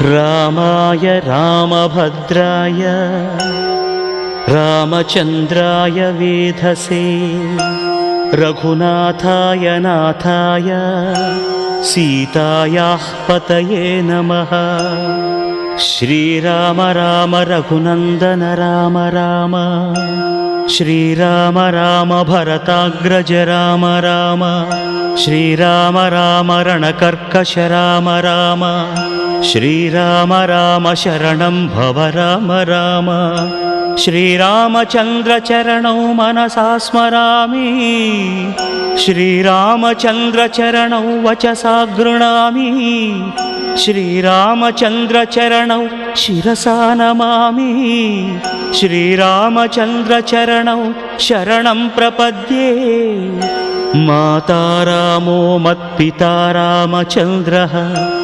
रामाय रामभद्राय रामचन्द्राय वेधसे रघुनाथाय नाथाय सीतायाः पतये नमः। श्रीराम राम रघुनन्दन राम राम श्रीराम राम भरताग्रज राम राम श्रीराम राम रणकर्कश राम राम श्रीराम राम शरणं भव राम राम। श्रीरामचन्द्र चरणौ मनसा स्मरामि श्रीरामचन्द्र चरणौ वचसा गृह्णामि श्रीरामचन्द्र चरणौ शिरसा नमामि श्रीरामचन्द्र चरणौ शरणं प्रपद्ये। माता रामो मत्पिता रामचन्द्रः